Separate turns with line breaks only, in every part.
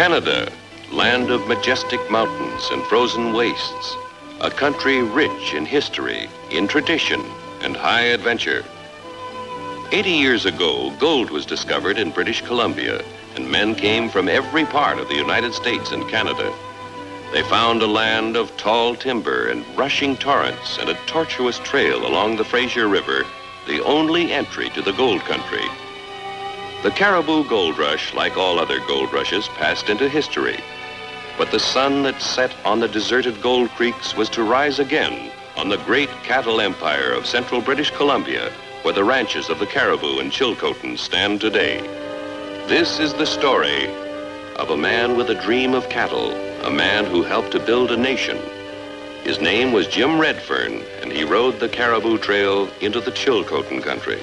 Canada, land of majestic mountains and frozen wastes. A country rich in history, in tradition, and high adventure. 80 years ago, gold was discovered in British Columbia, and men came from every part of the United States and Canada. They found a land of tall timber and rushing torrents and a tortuous trail along the Fraser River, the only entry to the gold country. The Cariboo gold rush, like all other gold rushes, passed into history. But the sun that set on the deserted gold creeks was to rise again on the great cattle empire of central British Columbia, where the ranches of the Cariboo and Chilcotin stand today. This is the story of a man with a dream of cattle, a man who helped to build a nation. His name was Jim Redfern, and he rode the Cariboo Trail into the Chilcotin country.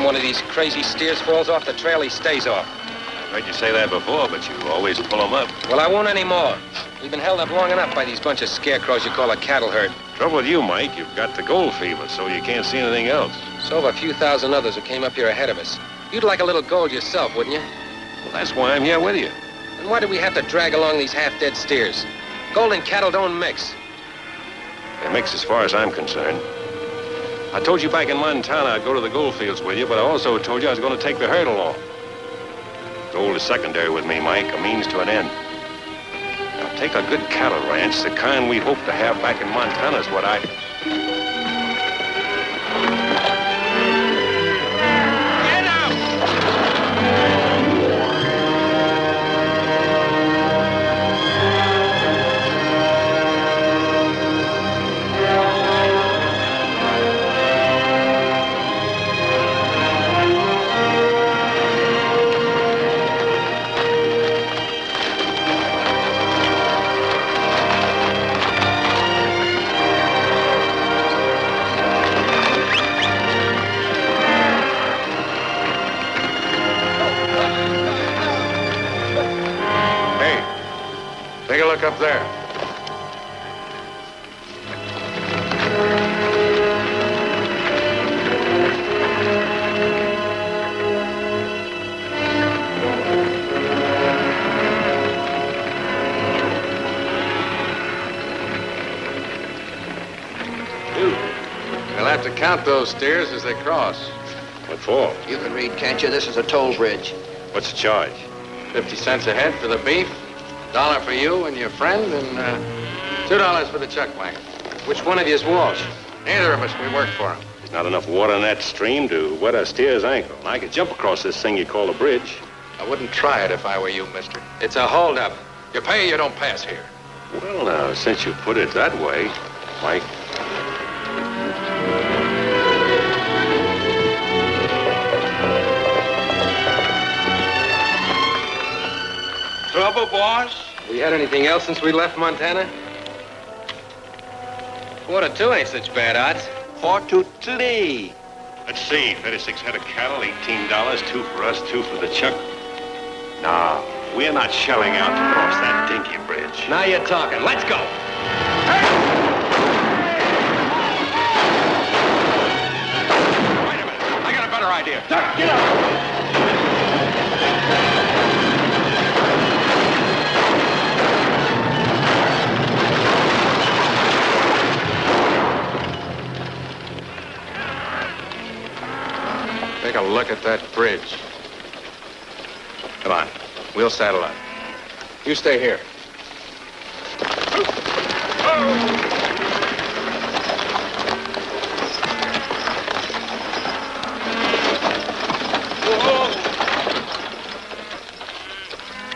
One of these crazy steers falls off the trail, he stays off.
I've heard you say that before, but you always pull them up.
Well, I won't anymore. We've been held up long enough by these bunch of scarecrows you call a cattle herd.
Trouble with you, Mike, you've got the gold fever, so you can't see anything else.
So have a few thousand others who came up here ahead of us. You'd like a little gold yourself, wouldn't you?
Well, that's why I'm here with you.
And why do we have to drag along these half-dead steers? Gold and cattle don't mix.
They mix as far as I'm concerned. I told you back in Montana I'd go to the gold fields with you, but I also told you I was going to take the herd along. Gold is secondary with me, Mike, a means to an end. Now, take a good cattle ranch, the kind we hope to have back in Montana is what I...
Get out!
Take a look up there.
We'll have to count those steers as they cross.
What for?
You can read, can't you? This is a toll bridge.
What's the charge?
50 cents a head for the beef, $1 for you and your friend, and $2 for the chuck wagon.
Which one of you is Walsh?
Neither of us, we work for him.
Is
Not enough water in that stream to wet a steer's ankle. And I could jump across this thing you call a bridge.
I wouldn't try it if I were you, mister. It's a holdup. You pay, you don't pass here.
Well, now, since you put it that way, Mike.
Trouble, boss?
We had anything else since we left Montana? 4 to 2 ain't such bad odds.
4 to 3.
Let's see, 36 head of cattle, $18, 2 for us, 2 for the chuck. No, we're not shelling out to cross that dinky bridge.
Now you're talking. Let's go.
Wait a minute, I got a better idea.
Get up!
Take a look at that bridge. Come on. We'll saddle up. You stay here.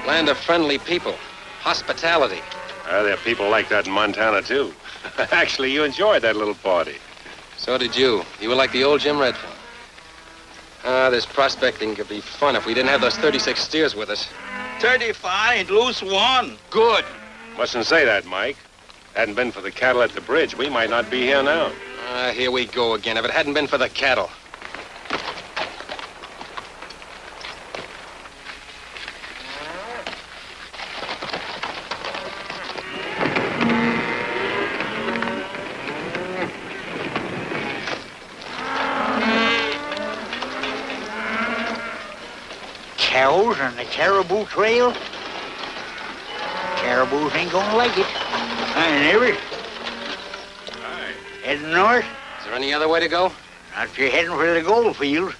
Land of friendly people. Hospitality.
There are people like that in Montana, too. Actually, you enjoyed that little party.
So did you. You were like the old Jim Redfield. This prospecting could be fun if we didn't have those 36 steers with us.
35, lose 1.
Good.
Mustn't say that, Mike. Hadn't been for the cattle at the bridge, we might not be here now.
Here we go again. If it hadn't been for the cattle.
Cows on the Cariboo Trail? Cariboos ain't gonna like it. Hi, neighbor.
Hi.
Heading north?
Is there any other way to go?
Not if you're heading for the gold fields.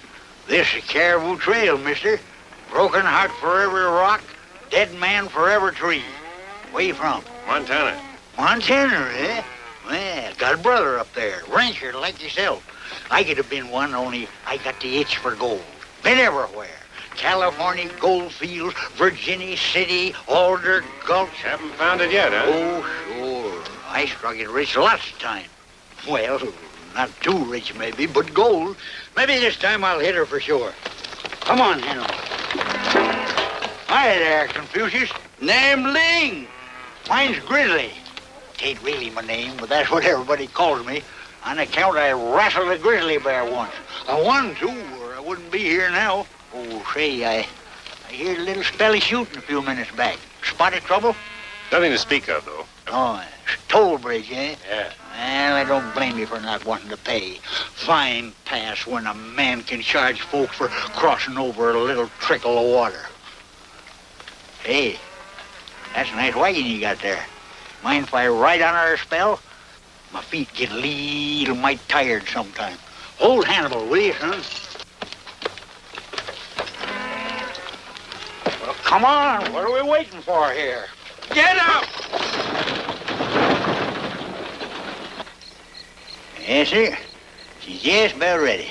This is Cariboo Trail, mister. Broken heart for every rock, dead man for every tree. Where you from?
Montana.
Montana, eh? Well, got a brother up there, rancher like yourself. I could have been one, only I got the itch for gold. Been everywhere. California gold fields, Virginia City, Alder Gulch.
Haven't found it yet, huh?
Oh, sure. I struck it rich lots of time. Well, not too rich maybe, but gold. Maybe this time I'll hit her for sure. Come on, Henry. Hi there, Confucius.
Name Ling.
Mine's Grizzly. Tain't really my name, but that's what everybody calls me. On account I wrestled a grizzly bear once. I won, too, or I wouldn't be here now. Oh, say, I heard a little spelly shooting a few minutes back. Spotted trouble?
Nothing to speak of, though.
Oh, it's toll bridge, eh?
Yeah.
Well, I don't blame you for not wanting to pay. Fine pass when a man can charge folks for crossing over a little trickle of water. Hey, that's a nice wagon you got there. Mind if I ride on her a spell? My feet get a little mite tired sometime. Hold Hannibal, will you, son? Well, come on. What are we waiting for here?
Get up!
Yes, sir. She's just about ready.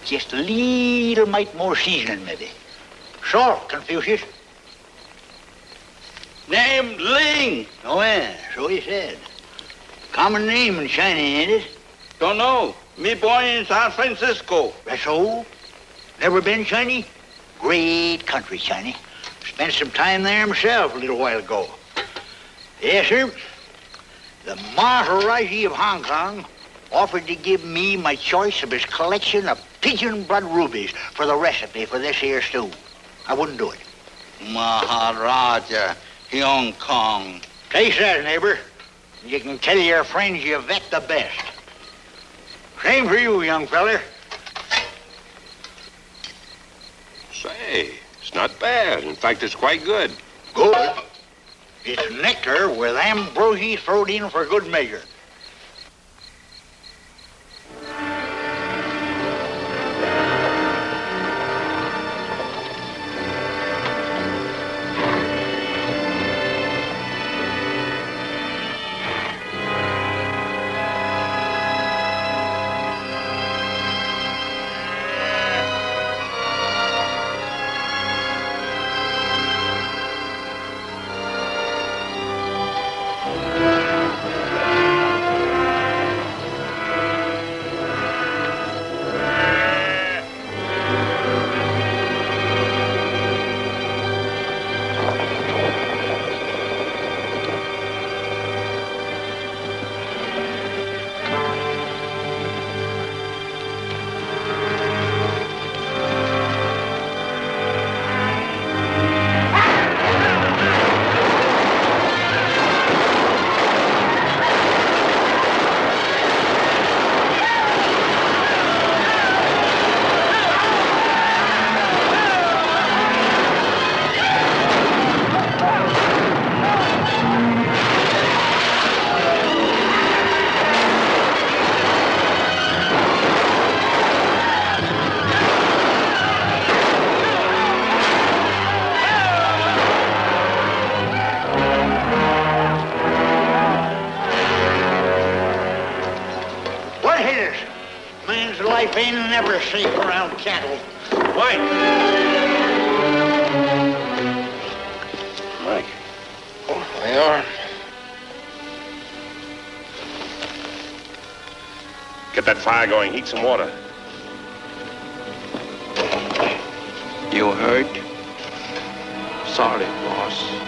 Just a little mite more seasoning, maybe. Salt, Confucius.
Name Ling.
Oh, yeah, so he said. Common name in China, ain't it?
Don't know. Me born in San Francisco.
That's so? Never been China? Great country, China. Spent some time there myself a little while ago. Yes, sir. The Maharaji of Hong Kong offered to give me my choice of his collection of pigeon blood rubies for the recipe for this here stew. I wouldn't do it.
Maharaja, Hong Kong.
Taste that, neighbor. You can tell your friends you vet the best. Same for you, young feller.
Say, it's not bad. In fact, it's quite good.
Good. It's nectar with ambrosia thrown in for good measure. Boys, man's life ain't never safe around cattle.
Mike! Mike.
Oh, my arm.
Get that fire going. Heat some water.
You hurt? Sorry, boss.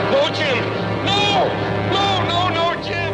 No, Jim! No! No, Jim!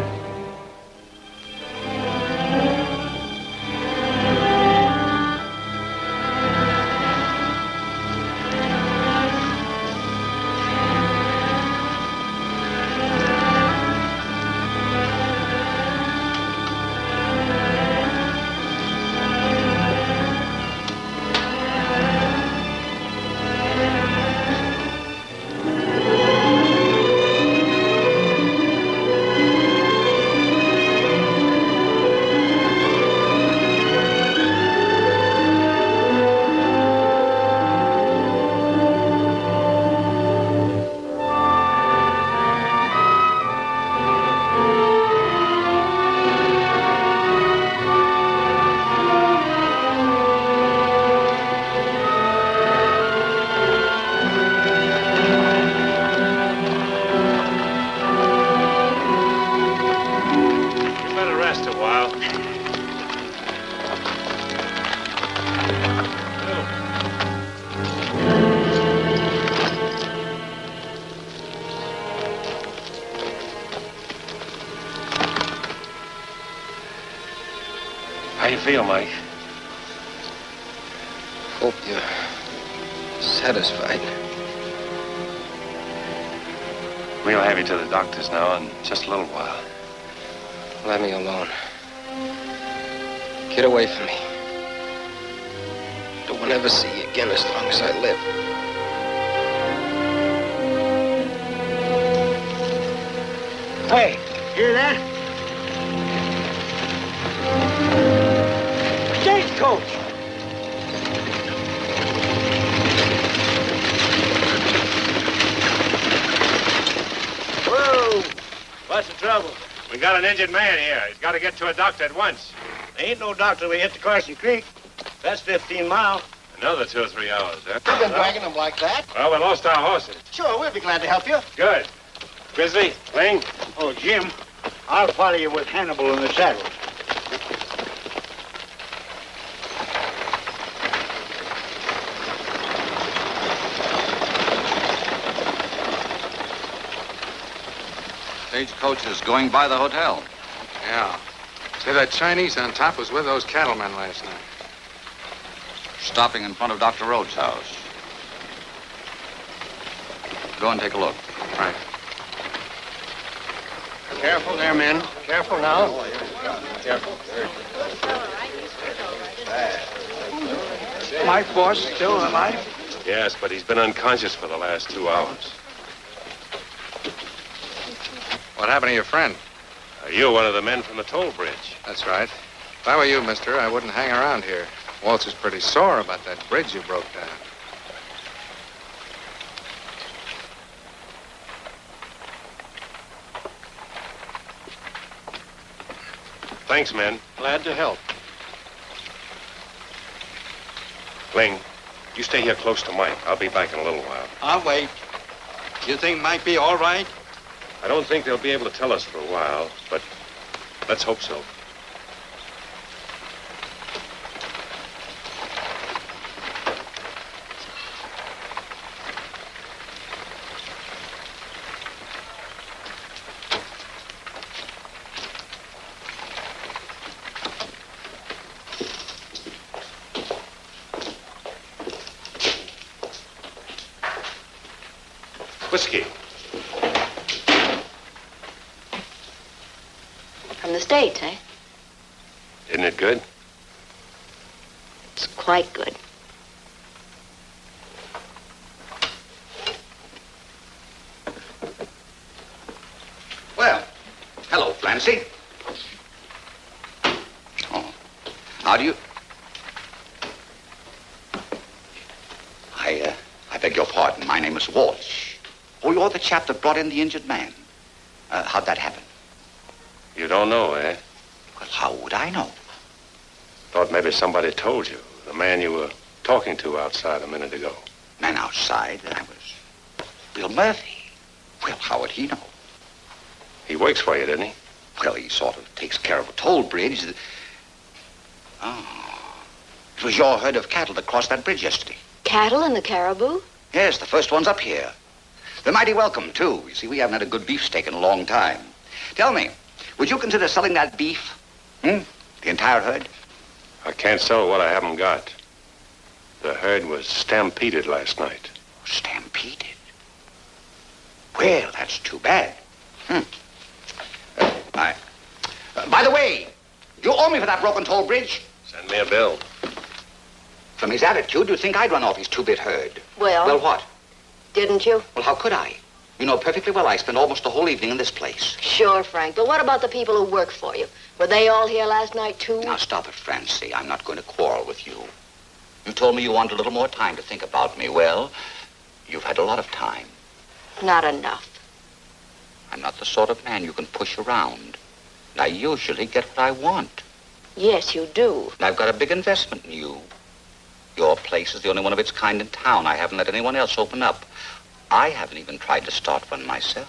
How you feel, Mike?
Hope you're satisfied.
We'll have you to the doctor's now in just a little while.
Let me alone. Get away from me. Don't want to ever see you again as long as I live.
Hey, hear that? Stagecoach!
Whoa! What's the trouble?
We got an injured man here. He's got to get to a doctor at once.
There ain't no doctor we hit the Carson Creek. That's 15 miles.
Another 2 or 3 hours, huh?
You've been dragging them like that?
Well, we lost our horses.
Sure, we'll be glad to help you.
Good. Grizzly, Ling,
Oh, Jim, I'll follow you with Hannibal in the saddle.
Stagecoach is going by the hotel.
Yeah. Say, that Chinese on top was with those cattlemen last night.
Stopping in front of Dr. Rhodes' house. Go and take a look.
Right.
Careful there, men. Careful now. Careful.
My boss still alive?
Yes, but he's been unconscious for the last 2 hours.
What happened to your friend?
You're one of the men from the toll bridge.
That's right. If I were you, mister, I wouldn't hang around here. Waltz is pretty sore about that bridge you broke down.
Thanks, men.
Glad to help.
Ling, you stay here close to Mike. I'll be back in a little while.
I'll wait. You think Mike be all right?
I don't think they'll be able to tell us for a while, but let's hope so. Whiskey.
From the States, eh?
Isn't it good?
It's quite good.
Well, hello, Clancy. How do you... I beg your pardon. My name is Walsh. Oh, you're the chap that brought in the injured man. How'd that happen?
You don't know, eh?
Well, how would I know?
Thought maybe somebody told you. The man you were talking to outside a minute ago.
Man outside? That was Bill Murphy. Well, how would he know?
He works for you, didn't he?
Well, he sort of takes care of a toll bridge. Oh. It was your herd of cattle that crossed that bridge yesterday.
Cattle in the Cariboo?
Yes, the first ones up here. They're mighty welcome, too. You see, we haven't had a good beefsteak in a long time. Tell me, would you consider selling that beef? The entire herd?
I can't sell what I haven't got. The herd was stampeded last night.
Stampeded? Well, that's too bad. By the way, you owe me for that broken toll bridge.
Send me a bill.
From his attitude, you'd think I'd run off his two-bit herd.
Well...
Well, what?
Didn't you?
Well, how could I? You know perfectly well I spent almost the whole evening in this place.
Sure, Frank. But what about the people who work for you? Were they all here last night, too?
Now, stop it, Francie. I'm not going to quarrel with you. You told me you wanted a little more time to think about me. Well, you've had a lot of time.
Not enough.
I'm not the sort of man you can push around. And I usually get what I want.
Yes, you do.
And I've got a big investment in you. Your place is the only one of its kind in town. I haven't let anyone else open up. I haven't even tried to start one myself.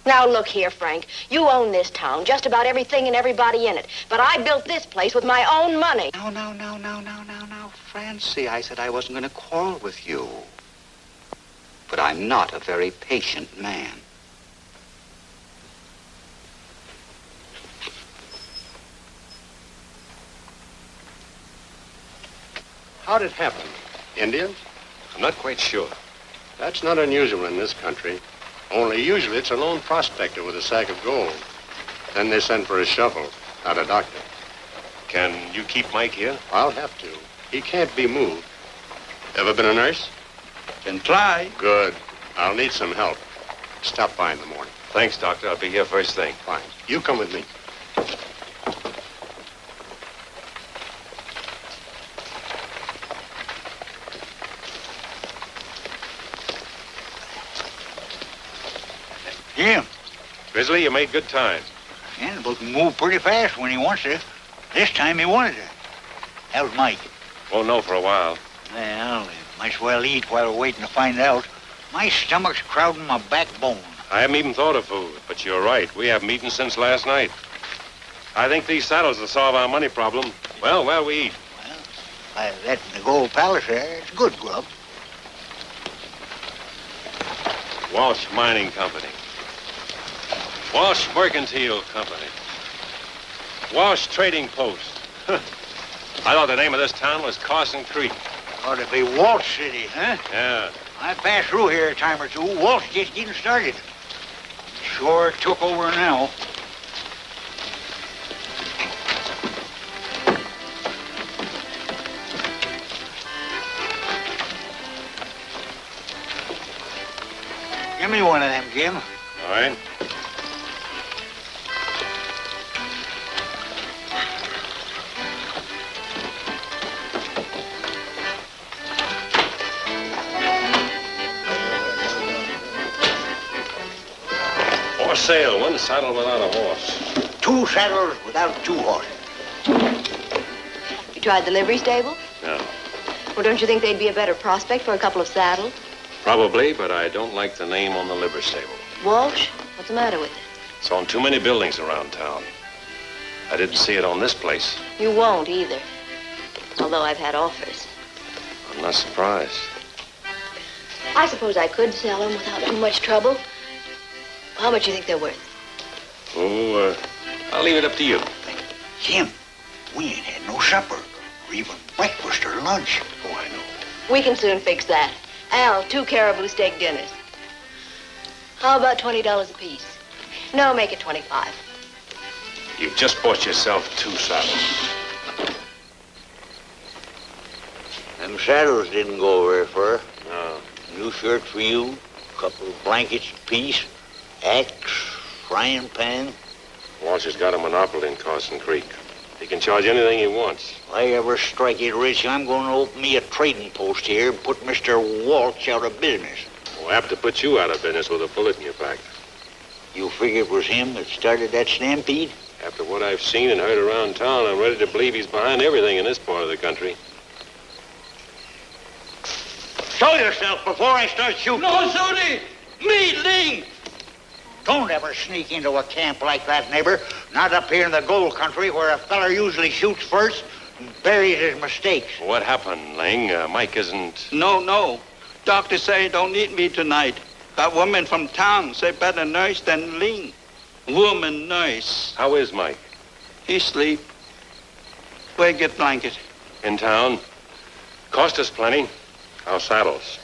Now, look here, Frank. You own this town, just about everything and everybody in it. But I built this place with my own money.
No, Francie. I said I wasn't going to quarrel with you. But I'm not a very patient man.
How'd it happen? Indians? I'm not quite sure. That's not unusual in this country. Only usually it's a lone prospector with a sack of gold. Then they send for a shovel, not a doctor. Can you keep Mike here? I'll have to. He can't be moved. Ever been a nurse?
Can try.
Good. I'll need some help. Stop by in the morning. Thanks, Doctor. I'll be here first thing. Fine. You come with me.
Jim.
Grizzly, you made good time.
Yeah, the boat can move pretty fast when he wants to. This time he wanted to. How's Mike?
Won't know for a while.
Well, might as well eat while we're waiting to find out. My stomach's crowding my backbone.
I haven't even thought of food, but you're right. We haven't eaten since last night. I think these saddles will solve our money problem. Well, while we eat.
Well, by that in the Gold Palace there, it's good grub.
Walsh Mining Company. Walsh Mercantile Company. Walsh Trading Post. I thought the name of this town was Carson Creek.
Ought to be Walsh City, huh?
Yeah.
I passed through here a time or two. Walsh just getting started. Sure took over now. Give me one of them, Jim.
All right. For sale, one saddle without a horse.
2 saddles without 2 horses.
You tried the livery stable?
No.
Well, don't you think they'd be a better prospect for a couple of saddles?
Probably, but I don't like the name on the livery stable.
Walsh? What's the matter with it?
It's on too many buildings around town. I didn't see it on this place.
You won't either. Although I've had offers.
I'm not surprised.
I suppose I could sell them without too much trouble. How much do you think they're worth?
Oh, I'll leave it up to you.
Jim, we ain't had no supper, or even breakfast or lunch.
Oh, I know.
We can soon fix that. Al, 2 caribou steak dinners. How about $20 apiece? No, make it 25.
You've just bought yourself 2 saddles.
Them saddles didn't go very far.
No.
New shirt for you, couple of blankets apiece, axe, frying pan.
Walsh has got a monopoly in Carson Creek. He can charge anything he wants.
If I ever strike it rich, I'm going to open me a trading post here and put Mr. Walsh out of business.
We'll have to put you out of business with a bullet in your back.
You figure it was him that started that stampede?
After what I've seen and heard around town, I'm ready to believe he's behind everything in this part of the country.
Show yourself before I start shooting.
No, Zuni! Me, Ling!
Don't ever sneak into a camp like that, neighbor. Not up here in the gold country where a feller usually shoots first and buries his mistakes.
What happened, Ling? Mike isn't...
No. Doctor say don't need me tonight. That woman from town say better nurse than Ling. Woman nurse.
How is Mike?
He sleep. Where get blanket?
In town. Cost us plenty. Our saddles.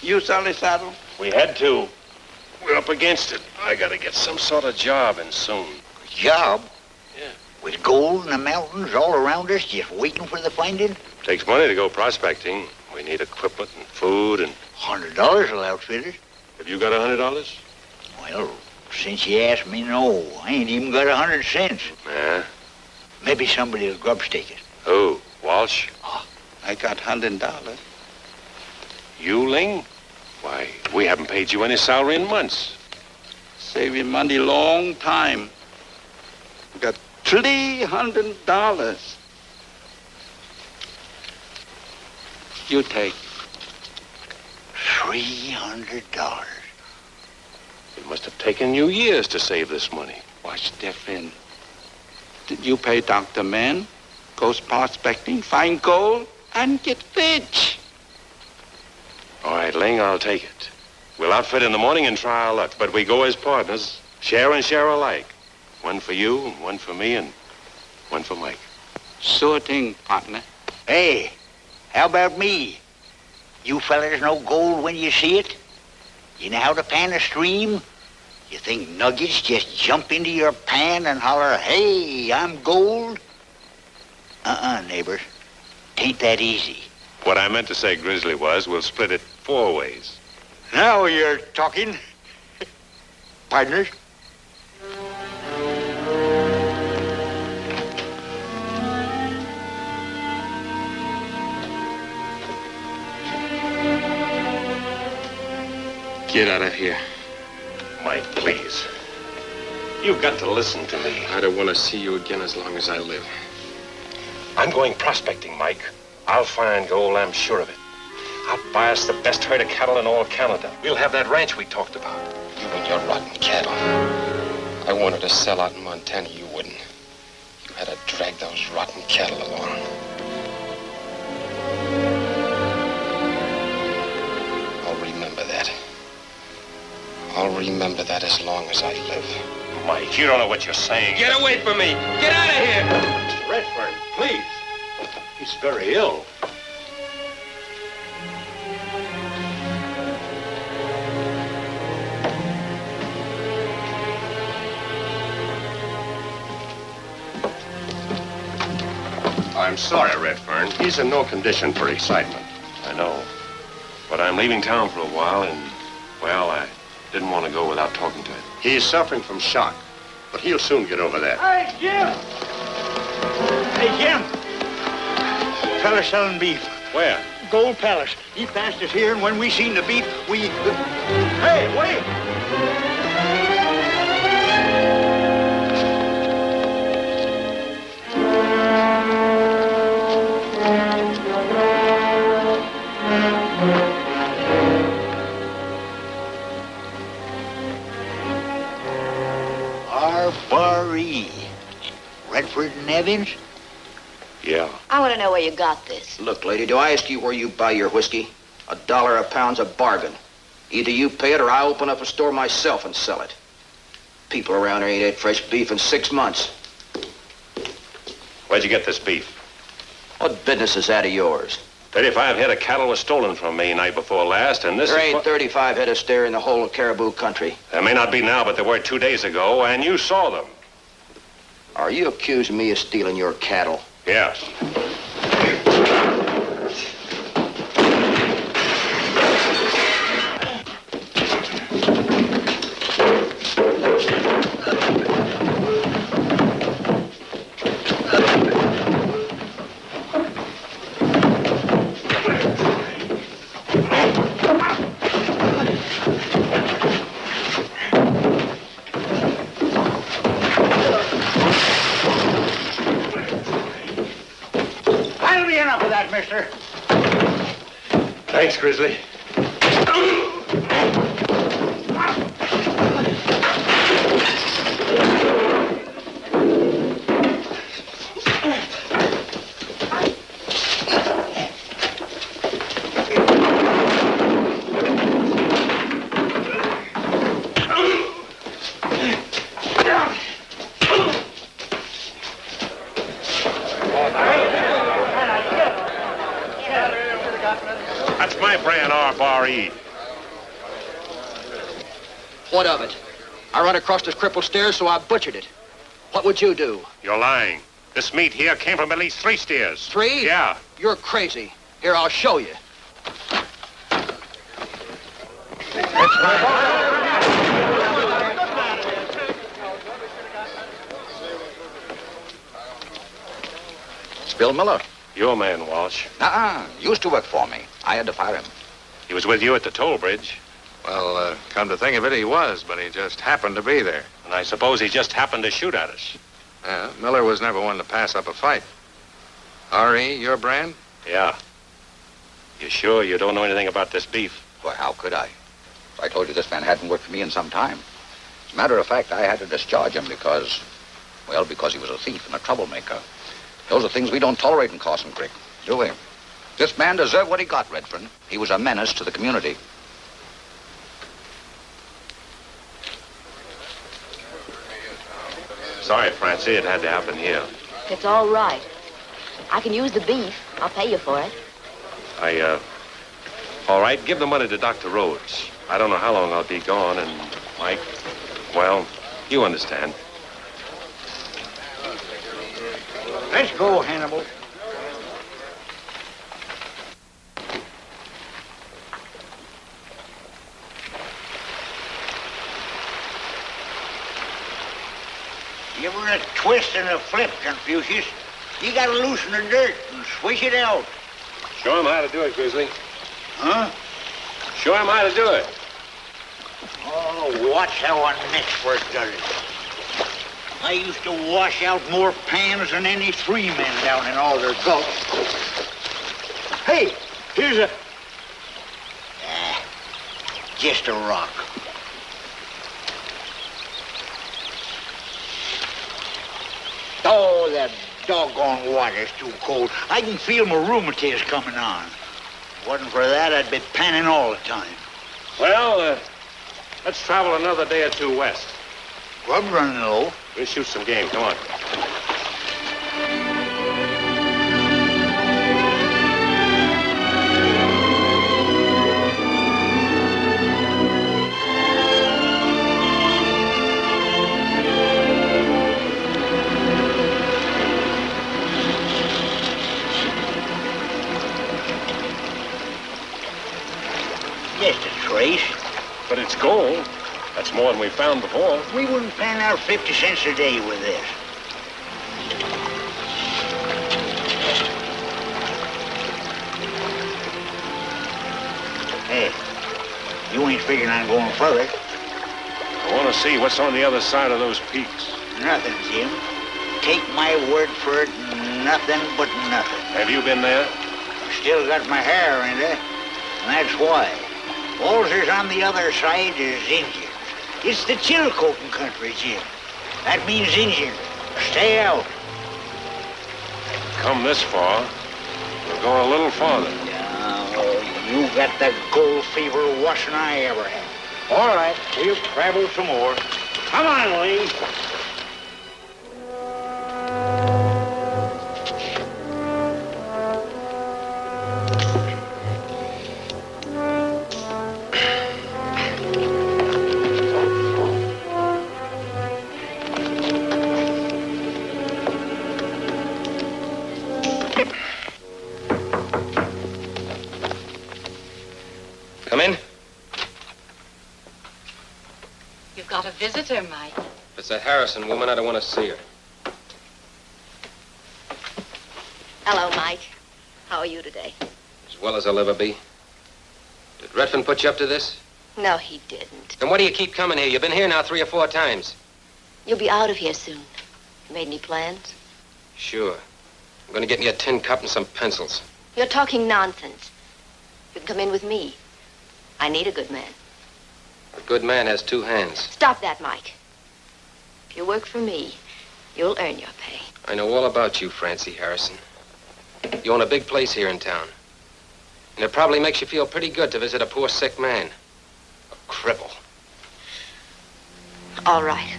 You sell the saddle?
We had to. We're up against it. I gotta get some sort of job and soon.
Job?
Yeah.
With gold in the mountains all around us, just waiting for the finding?
Takes money to go prospecting. We need equipment and food and...
$100 will outfit it.
Have you got $100?
Well, since you asked me, no. I ain't even got 100 cents.
Yeah?
Maybe somebody will grubstake it.
Who? Walsh?
I got $100.
You, Ling? Why, we haven't paid you any salary in months.
Saving money long time. Got $300. You take.
$300.
It must have taken you years to save this money.
What's different? Did you pay Dr. Man? Goes prospecting, find gold, and get rich.
All right, Ling, I'll take it. We'll outfit in the morning and try our luck, but we go as partners, share and share alike. One for you, and one for me, and one for Mike.
Sure thing, partner.
Hey, how about me? You fellas know gold when you see it? You know how to pan a stream? You think nuggets just jump into your pan and holler, hey, I'm gold? Neighbor. Tain't that easy.
What I meant to say, Grizzly, was we'll split it 4 ways.
Now you're talking. Partners?
Get out of here.
Mike, please. You've got to listen to me.
I don't want to see you again as long as I live.
I'm going prospecting, Mike. I'll find gold, I'm sure of it. I'll buy us the best herd of cattle in all Canada. We'll have that ranch we talked about.
You and your rotten cattle. I wanted to sell out in Montana, you wouldn't. You had to drag those rotten cattle along. I'll remember that. I'll remember that as long as I live.
Mike, you don't know what you're saying.
Get away from me! Get out of here!
Redfern, please. He's very ill. I'm sorry, Redfern. He's in no condition for excitement. I know. But I'm leaving town for a while, and, well, I didn't want to go without talking to him. He's suffering from shock, but he'll soon get over that.
Hey, Jim! Hey, Jim! Fella selling beef.
Where?
Gold Palace. He passed us here, and when we seen the beef, we... Hey, wait! Barry. Redford and Evans?
Yeah.
I want to know where you got this.
Look, lady, do I ask you where you buy your whiskey? $1 a pound's a bargain. Either you pay it or I open up a store myself and sell it. People around here ain't had fresh beef in 6 months.
Where'd you get this beef?
What business is that of yours?
35 head of cattle was stolen from me night before last, and this
There
is...
ain't 35 head of steer in the whole of Cariboo country.
There may not be now, but there were 2 days ago, and you saw them.
Are you accusing me of stealing your cattle?
Yes.
that, mister.
Thanks, Grizzly. That's my brand, R-Bar-E.
What of it? I run across this crippled stairs, so I butchered it. What would you do?
You're lying. This meat here came from at least 3 steers.
3?
Yeah.
You're crazy. Here, I'll show you.
It's Bill Miller.
Your man, Walsh.
Used to work for me. I had to fire him.
He was with you at the toll bridge.
Well, come to think of it, he was, but he just happened to be there.
And I suppose he just happened to shoot at us.
Yeah, Miller was never one to pass up a fight. R.E., your brand?
Yeah. You sure you don't know anything about this beef?
Well, how could I? I told you this man hadn't worked for me in some time. As a matter of fact, I had to discharge him because he was a thief and a troublemaker. Those are things we don't tolerate in Carson Creek, do we? This man deserved what he got, Redfern. He was a menace to the community.
Sorry, Francie, it had to happen here.
It's all right. I can use the beef. I'll pay you for it.
All right, give the money to Dr. Rhodes. I don't know how long I'll be gone, and Mike, well, you understand.
Let's go, Hannibal. Give her a twist and a flip, Confucius. You gotta loosen the dirt and swish it out.
Show him how to do it, Grizzly.
Huh?
Show him how to do it.
Oh, watch how a network does it. I used to wash out more pans than any 3 men down in all their gulch. Hey, here's a... just a rock. Oh, that doggone water's too cold. I can feel my rheumatiz coming on. Wasn't for that, I'd be panning all the time.
Well, let's travel another day or 2 west.
Grub running low.
We'll shoot some game. Come on.
Just a trace.
But it's gold. That's more than we found before.
We wouldn't pan out 50 cents a day with this. Hey, you ain't figuring on going further.
I want to see what's on the other side of those peaks.
Nothing, Jim. Take my word for it, nothing but nothing.
Have you been there?
Still got my hair in it, and that's why. All there's on the other side is Indians. It's the Chilcotin country, Jim. That means Indian. Stay out.
Come this far. We're going a little farther.
Now, you got that gold fever worse than I ever had. All right, we'll travel some more. Come on, Lee.
Come in.
You've got a visitor, Mike.
If it's that Harrison woman, I don't want to see her.
Hello, Mike. How are you today?
As well as I'll ever be. Did Redfern put you up to this?
No, he didn't.
Then why do you keep coming here? You've been here now 3 or 4 times.
You'll be out of here soon. You made any plans?
Sure. I'm going to get me a tin cup and some pencils.
You're talking nonsense. You can come in with me. I need a good man.
A good man has two hands.
Stop that, Mike. If you work for me, you'll earn your pay.
I know all about you, Francie Harrison. You own a big place here in town. And it probably makes you feel pretty good to visit a poor sick man. A cripple.
All right.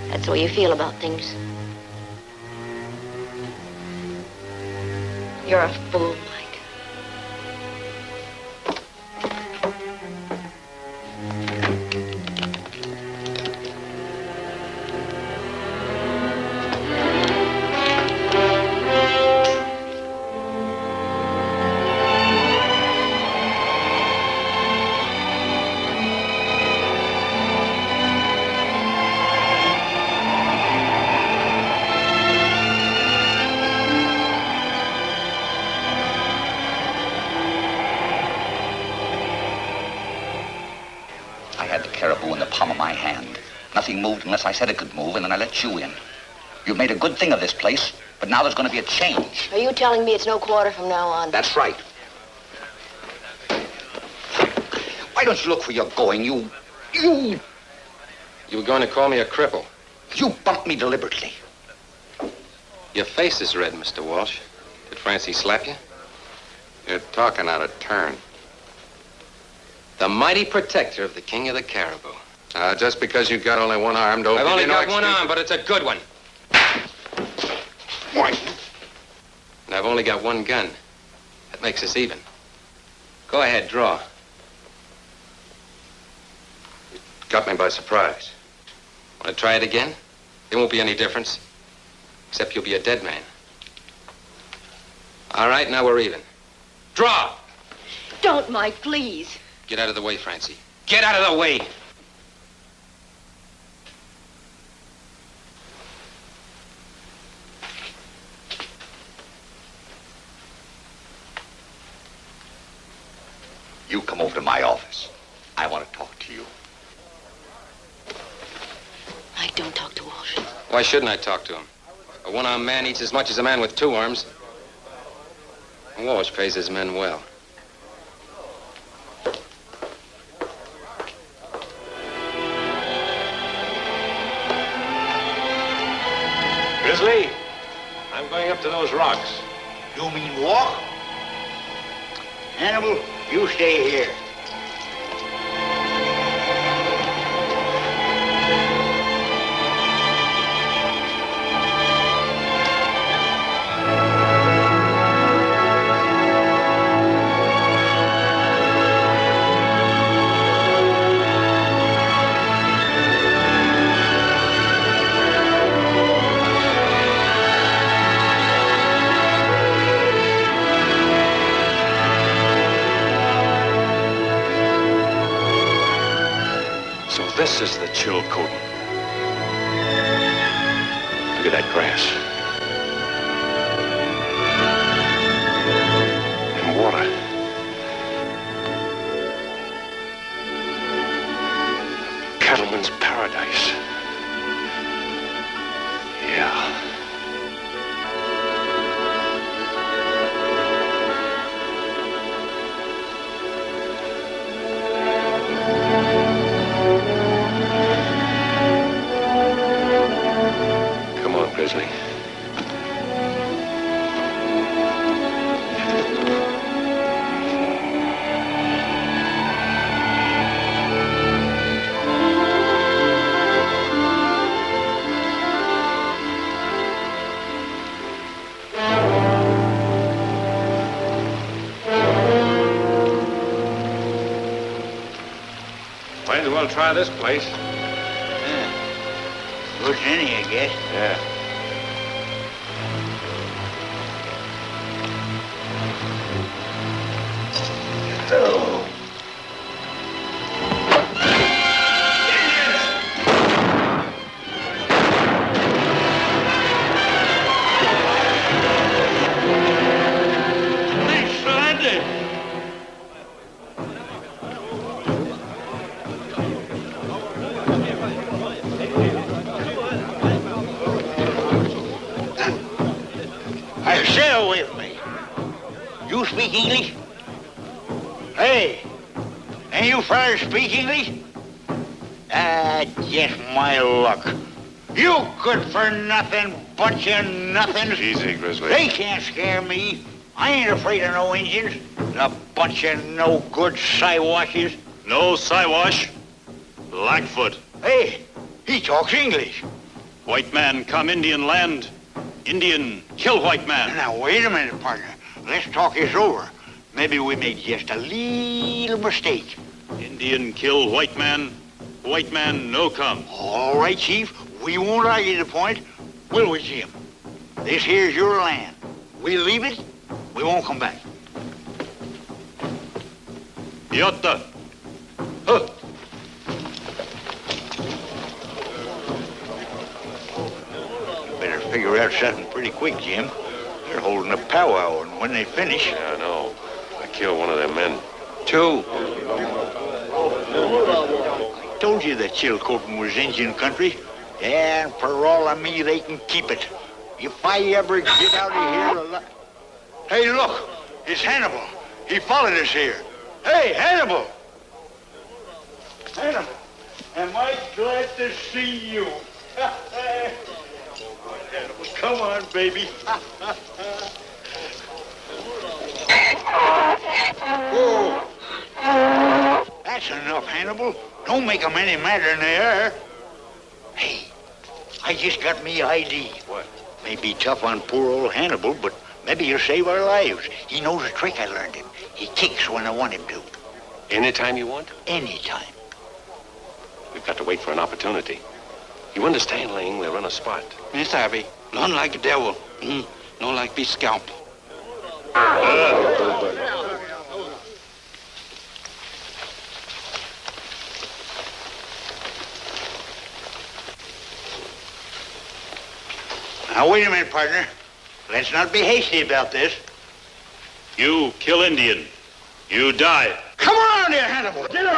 That's the way you feel about things. You're a fool, Mike.
Cariboo in the palm of my hand. Nothing moved unless I said it could move, and then I let you in. You've made a good thing of this place, but now there's going to be a change.
Are you telling me it's no quarter from now on?
That's right. Why don't you look where you're going? You
were going to call me a cripple.
You bumped me deliberately.
Your face is red, Mr. Walsh. Did Francie slap you?
You're talking out of turn.
The mighty protector of the king of the Cariboo.
Just because you got only one arm, don't
I've only
give you no
got one
excuse.
arm, but it's a good one.
What?
And I've only got one gun. That makes us even. Go ahead, draw.
You got me by surprise.
Want to try it again? There won't be any difference. Except you'll be a dead man. All right, now we're even. Draw!
Don't, Mike, please.
Get out of the way, Francie. Get out of the way!
You come over to my office. I want to talk to you.
Mike, don't talk to Walsh.
Why shouldn't I talk to him? A one-armed man eats as much as a man with two arms. Walsh pays his men well.
Grizzly, I'm going up to those rocks.
You mean walk? Hannibal, you stay here.
This is the chill coating. Look at that grass. And water. Cattleman's paradise. Yeah. Grizzly. Might as well try this place.
Yeah. Good as any, I guess.
Yeah.
Oh.
Stay away from me. you speak English? Hey, and you fellas speak English? Just my luck. You good for nothing, bunch of nothings.
Easy, Grizzly.
They can't scare me. I ain't afraid of no Indians. A bunch of no good Siwashes.
No Siwash. Blackfoot.
Hey, he talks English.
White man come Indian land. Indian kill white man.
Now, wait a minute, partner. Let's talk this over. Maybe we made just a little mistake.
Indian kill white man. White man no come.
All right, Chief. We won't argue the point, will we, Jim? This here's your land. We leave it, we won't come back.
Yotta.
Huh. Better figure out something pretty quick, Jim. They're holding a powwow, and when they finish...
Yeah, I know. I killed one of their men.
2. I told you that Chilcotin was Indian country. And for all of me, they can keep it. If I ever get out of here alive... Hey, look! It's Hannibal. He followed us here. Hey, Hannibal! Hannibal, am I glad to see you? Come on, baby. Whoa. That's enough, Hannibal. Don't make them any madder than they are. Hey, I just got me ID.
What?
May be tough on poor old Hannibal, but maybe he'll save our lives. He knows a trick I learned him. He kicks when I want him to.
Anytime you want?
Anytime.
We've got to wait for an opportunity. You understand, Ling? We'll run a spot.
Miss Abby, not like a devil. No like be scalped.
Now, wait a minute, partner. Let's not be hasty about this.
You kill Indian. You die.
Come around here, Hannibal. Get around.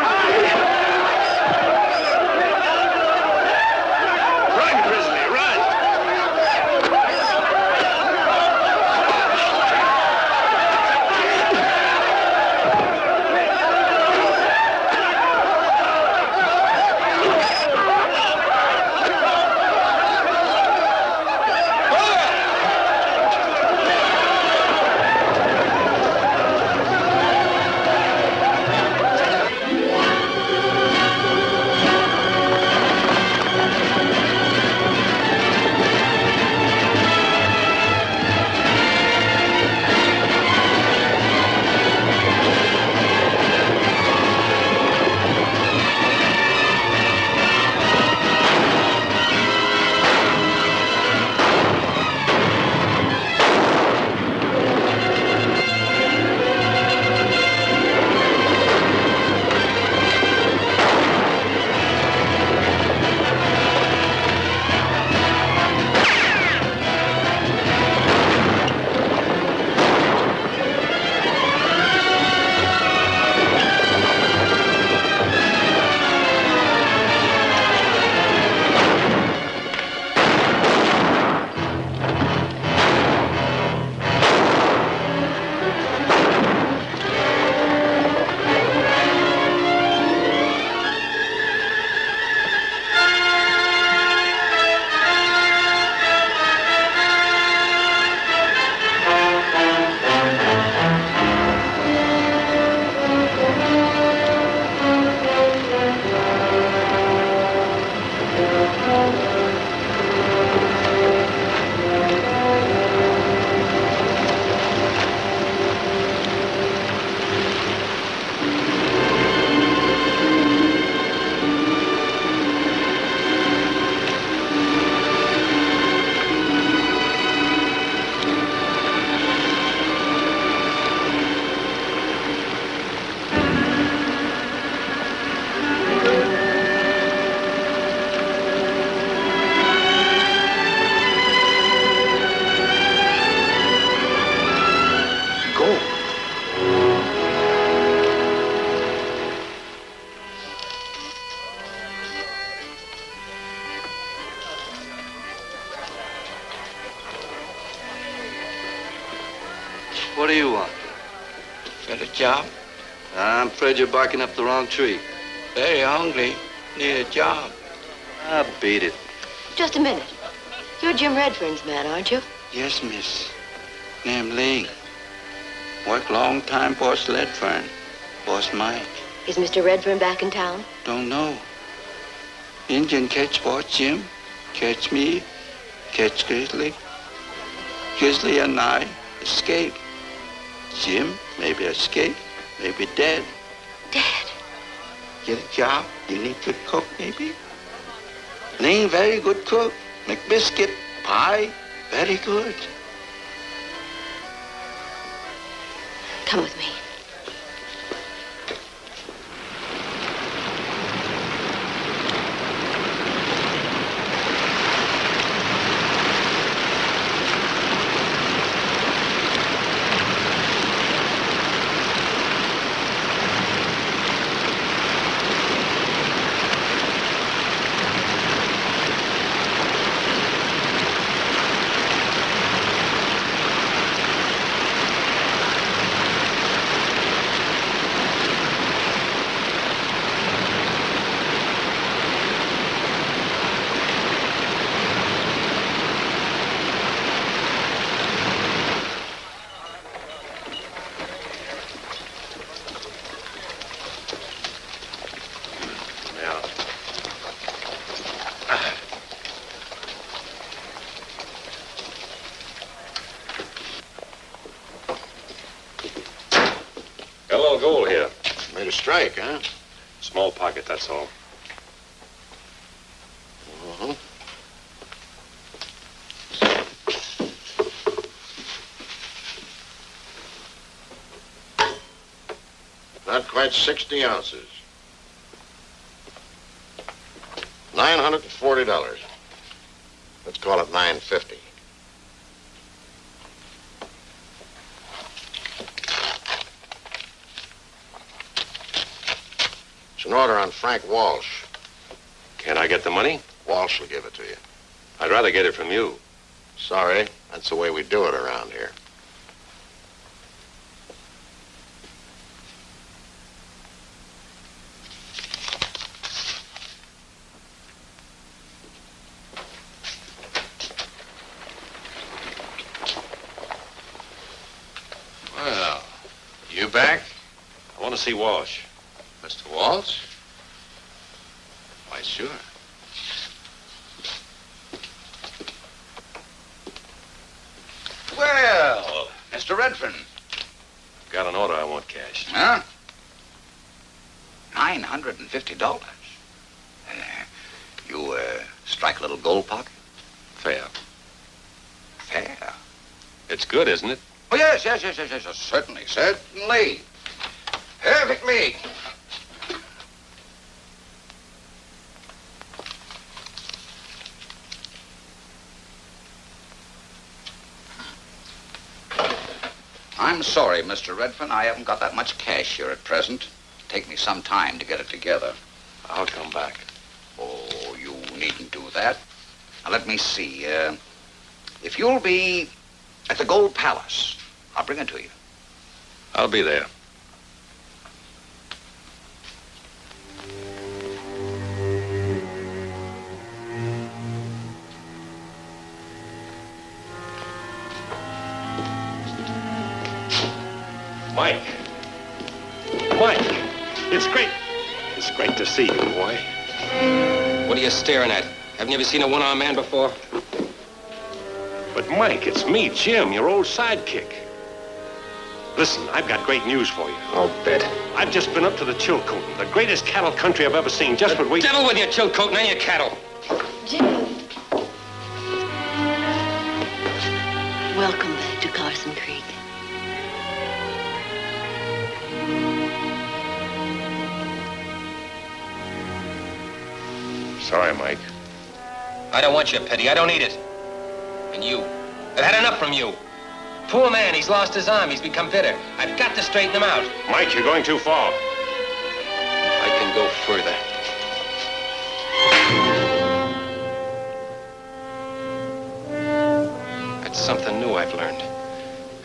Run, Grizzly, run!
What do you want? Got a job? I'm afraid you're barking up the wrong tree. Very hungry. Need a job.
Ah, beat it.
Just a minute. You're Jim Redfern's man, aren't you?
Yes, miss. Name Ling. Work long time, Boss Redfern. Boss Mike.
Is Mr. Redfern back in town?
Don't know. Indian catch Boss Jim. Catch me. Catch Grizzly. Grizzly and I escape. Jim maybe escape. Maybe dead.
Dead?
Get a job. You need good cook, maybe? Ling very good cook. Make biscuit, pie, very good.
Come with me.
Got a little gold here.
Made a strike, huh?
Small pocket, that's all.
Not quite 60 ounces. $940. Let's call it $950. It's an order on Frank Walsh.
Can't I get the money?
Walsh will give it to you.
I'd rather get it from you.
Sorry, that's the way we do it around here. Well, you back?
I want to see Walsh.
Mr. Walsh? Why, sure.
Well, Mr. Redfern.
Got an order I want cashed.
Huh? $950. You strike a little gold pocket?
Fair.
Fair.
It's good, isn't it?
Oh, yes. Certainly. Perfectly. I'm sorry, Mr. Redfern. I haven't got that much cash here at present. It'll take me some time to get it together.
I'll come back.
Oh, you needn't do that. Now, let me see. If you'll be at the Gold Palace, I'll bring it to you.
I'll be there. Mike. Mike, it's great. It's great to see you, boy.
What are you staring at? Haven't you ever seen a one-armed man before?
But Mike, it's me, Jim, your old sidekick. Listen, I've got great news for you.
I'll bet.
I've just been up to the Chilcotin, the greatest cattle country I've ever seen. Just what we...
Devil with your Chilcotin and your cattle.
Jim. Welcome back to Carson Creek.
Sorry, Mike.
I don't want your pity. I don't need it. And you. I've had enough from you. Poor man, he's lost his arm. He's become bitter. I've got to straighten him out.
Mike, you're going too far.
I can go further. That's something new I've learned.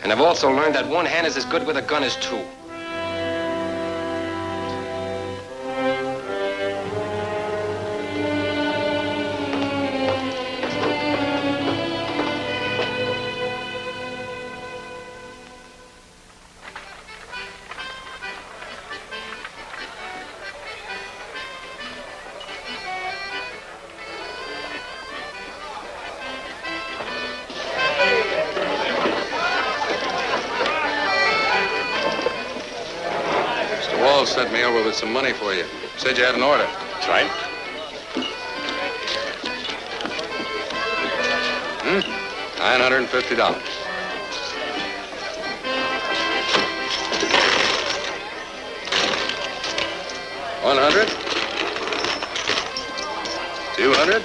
And I've also learned that one hand is as good with a gun as two.
Walls sent me over with some money for you. Said you had an order.
That's right.
$950. $100. $200.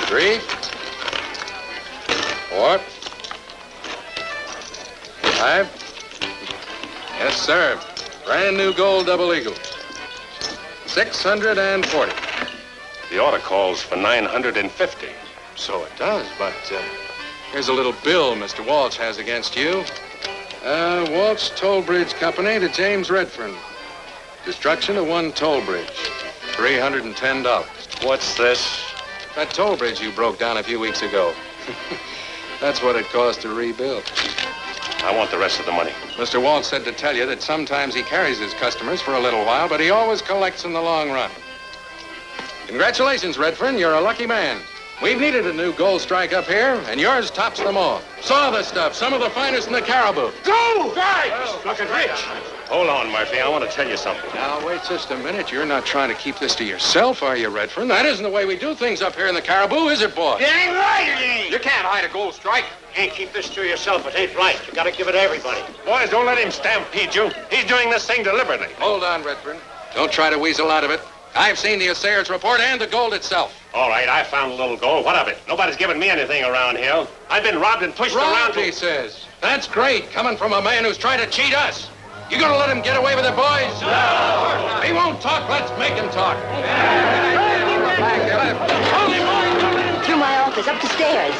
$3. $4. $5. Yes, sir. Brand new gold double eagle. $640.
The order calls for $950.
So it does, but here's a little bill Mr. Walsh has against you. Walsh Toll Bridge Company to James Redfern. Destruction of one toll bridge. $310.
What's this?
That toll bridge you broke down a few weeks ago. That's what it cost to rebuild.
I want the rest of the money.
Mr. Walsh said to tell you that sometimes he carries his customers for a little while, but he always collects in the long run. Congratulations, Redfern. You're a lucky man. We've needed a new gold strike up here, and yours tops them all. Saw the stuff, some of the finest in the Cariboo.
Go! Strike! Looking rich. Hold on, Murphy. I want to tell you something.
Now, wait just a minute. You're not trying to keep this to yourself, are you, Redfern? That isn't the way we do things up here in the Cariboo, is it, boy?
It ain't right, it ain't.
You can't hide a gold strike.
Can't keep this to yourself. It ain't right. You gotta give it to everybody.
Boys, don't let him stampede you. He's doing this thing deliberately.
Hold on, Redfern. Don't try to weasel out of it. I've seen the assayer's report and the gold itself.
All right, I found a little gold. What of it? Nobody's given me anything around here. I've been robbed and pushed around.
He says. That's great, coming from a man who's trying to cheat us. You gonna let him get away with it, boys? No! He won't talk. Let's make him talk.
Through my office, up the stairs.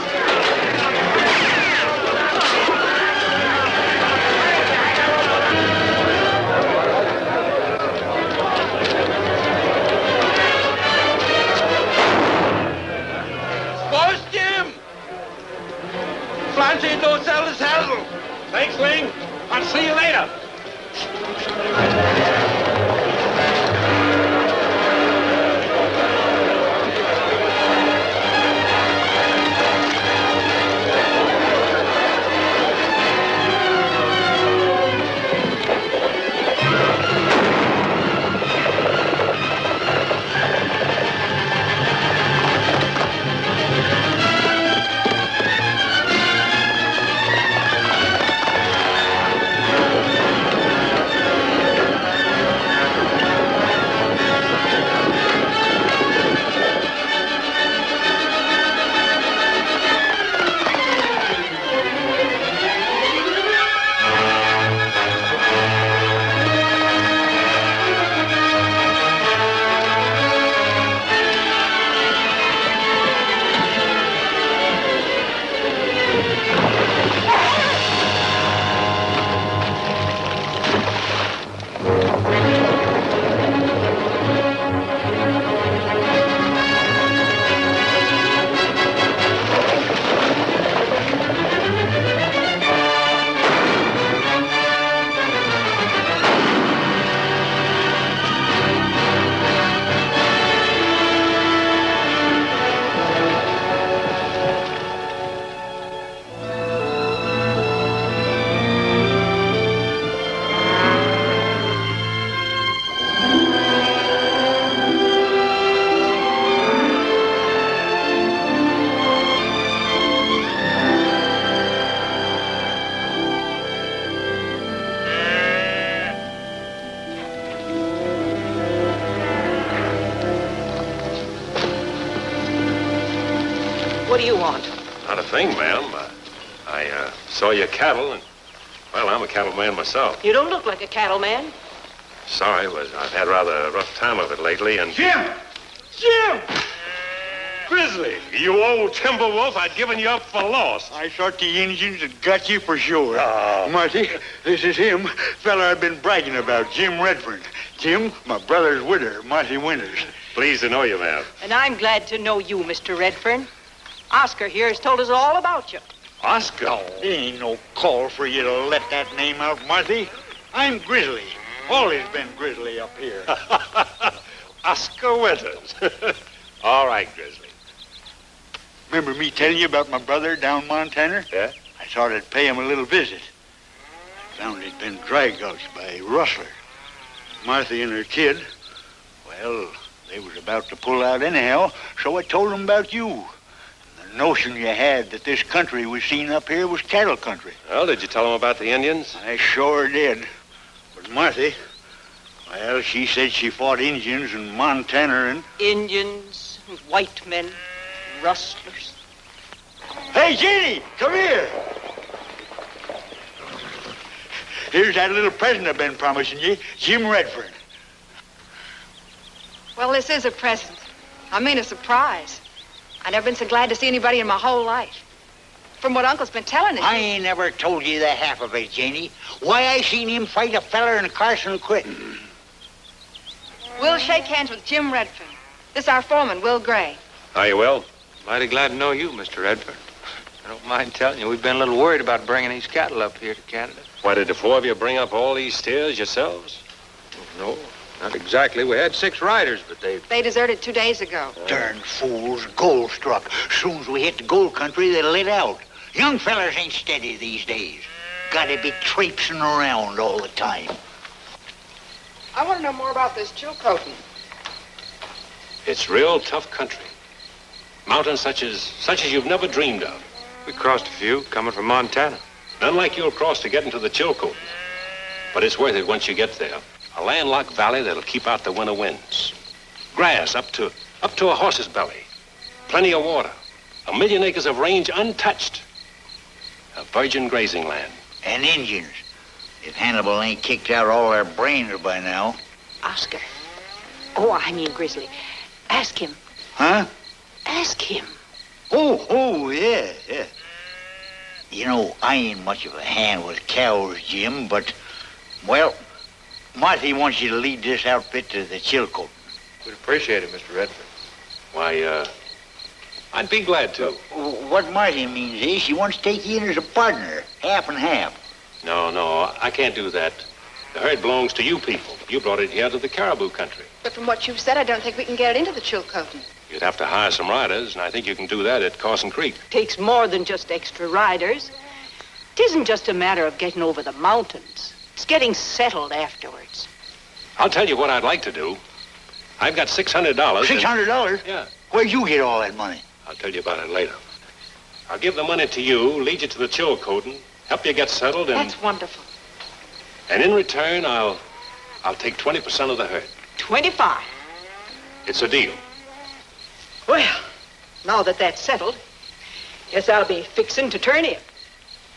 Boss Jim! Flancy don't sell the saddle.
Thanks, Ling. I'll see you later.
What do you want?
Not a thing, ma'am. I saw your cattle, and, well, I'm a cattleman myself.
You don't look like a cattleman.
Sorry, I've had rather a rough time of it lately, and...
Jim! Jim!
Grizzly, you old timber wolf, I'd given you up for lost.
I thought the Indians had got you for sure.
Oh.
Marty, this is him, fella I've been bragging about, Jim Redfern. Jim, my brother's widder, Marty Winters.
Pleased to know you, ma'am.
And I'm glad to know you, Mr. Redfern. Oscar here has told us all about you.
Oscar?
Oh, there ain't no call for you to let that name out, Marty. I'm Grizzly. Always been Grizzly up here.
Oscar Winters. All right, Grizzly.
Remember me telling you about my brother down Montana?
Yeah?
I thought I'd pay him a little visit. Found he'd been dragged out by rustlers. Marthy and her kid, well, they was about to pull out anyhow, so I told them about you. And the notion you had that this country we seen up here was cattle country.
Well, did you tell them about the Indians?
I sure did. But Marthy, well, she said she fought Indians in Montana and...
Indians, white men, rustlers.
Hey, Jeannie, come here. Here's that little present I've been promising you, Jim Redfern.
Well, this is a present. I mean a surprise. I never been so glad to see anybody in my whole life. From what Uncle's been telling us.
I ain't never told you the half of it, Janie. Why I seen him fight a feller in Carson quit.
We'll shake hands with Jim Redfern. This is our foreman, Will Gray.
Are you well?
Mighty glad to know you, Mr. Redfern. I don't mind telling you, we've been a little worried about bringing these cattle up here to Canada.
Why, did the four of you bring up all these steers yourselves?
No, not exactly. We had 6 riders, but
They deserted 2 days ago.
Darn fools, gold struck. Soon as we hit the gold country, they lit out. Young fellers ain't steady these days. Gotta be traipsing around all the time.
I want to know more about this Chilcotin.
It's real tough country. Mountains such as you've never dreamed of.
we crossed a few coming from Montana.
None like you'll cross to get into the Chilcotin. But it's worth it once you get there. A landlocked valley that'll keep out the winter winds. Grass up to a horse's belly. Plenty of water. 1 million acres of range untouched. A virgin grazing land.
And Indians. If Hannibal ain't kicked out all their brains by now.
Oscar. Oh, I mean Grizzly. Ask him.
Huh?
Ask him.
Oh, yeah. You know, I ain't much of a hand with cows, Jim, but, well, Marthy wants you to lead this outfit to the Chilcotin.
We'd appreciate it, Mr. Redford.
Why, I'd be glad to.
What Marthy means is she wants to take you in as a partner, half and half.
No, I can't do that. The herd belongs to you people. You brought it here to the Cariboo country.
But from what you've said, I don't think we can get it into the Chilcotin.
You'd have to hire some riders, and I think you can do that at Carson Creek.
Takes more than just extra riders. It isn't just a matter of getting over the mountains. It's getting settled afterwards.
I'll tell you what I'd like to do. I've got $600.
$600?
Yeah.
Where'd you get all that money?
I'll tell you about it later. I'll give the money to you, lead you to the Chilcotin, help you get settled, and...
That's wonderful.
And in return, I'll take 20% of the herd.
25.
It's a deal.
Well, now that that's settled, guess I'll be fixing to turn in.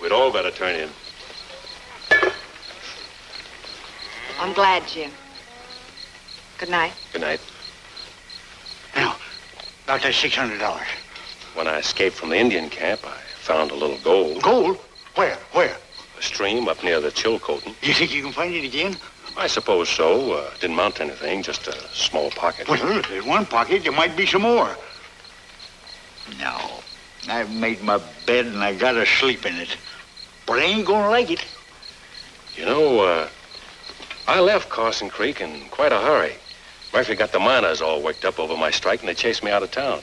We'd all better turn in.
I'm glad, Jim. Good night.
Good night.
Now, about that $600.
When I escaped from the Indian camp, I found a little gold.
Gold? Where?
A stream up near the Chilcotin.
You think you can find it again?
I suppose so. Didn't mount to anything, just a small pocket.
Well, if there's one pocket, there might be some more. No, I've made my bed and I gotta sleep in it. But I ain't gonna like it.
You know, I left Carson Creek in quite a hurry. Murphy got the miners all worked up over my strike and they chased me out of town.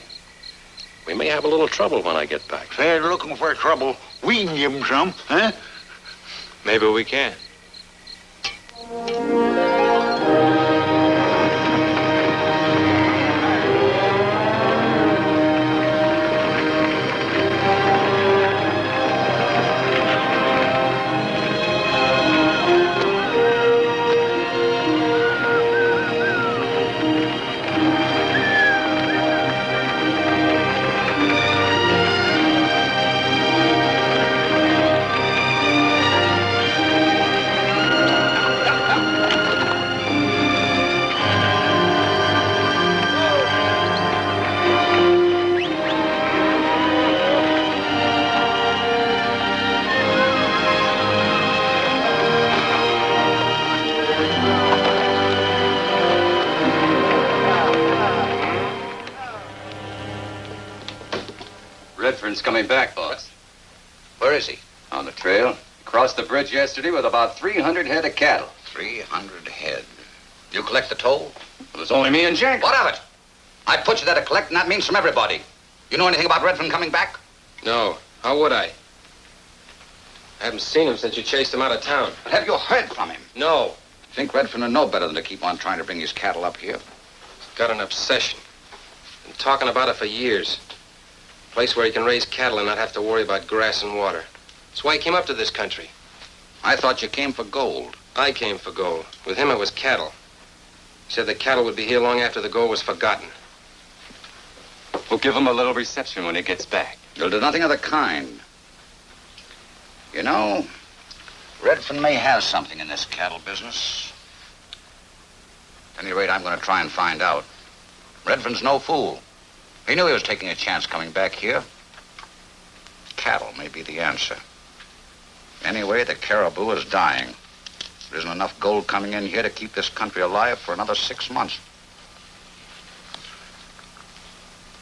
We may have a little trouble when I get back.
They're looking for trouble. We can give them some, huh?
Maybe we can.
Redfern's coming back, boss.
Where is he?
On the trail. Crossed the bridge yesterday with about 300 head of cattle.
300 head. You collect the toll?
It was only me and Jack.
What of it? I put you there to collect, and that means from everybody. You know anything about Redfern coming back?
No. How would I? I haven't seen him since you chased him out of town.
But have you heard from him?
No.
Think Redfern would know better than to keep on trying to bring his cattle up here?
He's got an obsession. Been talking about it for years. A place where he can raise cattle and not have to worry about grass and water. That's why he came up to this country.
I thought you came for gold.
I came for gold. With him, it was cattle. He said the cattle would be here long after the gold was forgotten.
We'll give him a little reception when he gets back.
You'll do nothing of the kind. You know, Redfern may have something in this cattle business. At any rate, I'm going to try and find out. Redfern's no fool. He knew he was taking a chance coming back here. Cattle may be the answer. Anyway, the Cariboo is dying. There isn't enough gold coming in here to keep this country alive for another 6 months.